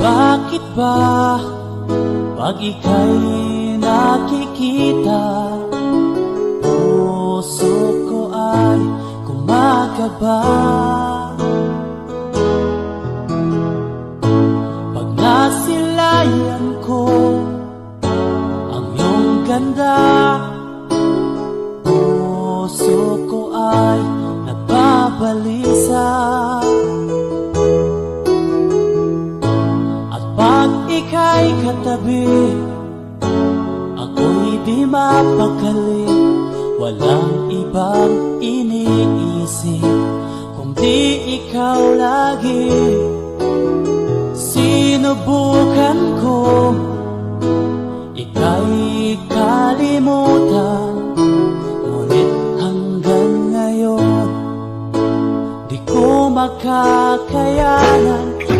Bakit ba pag ika'y nakikita, puso ko ay kumakaba? Pag nasilayan ko ang iyong ganda, puso ko ay nagbabalisa. Pag ika'y katabi, ako'y di mapakali. Walang ibang iniisip kundi ikaw lagi. Sinubukan ko ika'y kalimutan, ngunit hanggang ngayon di ko makakayanan.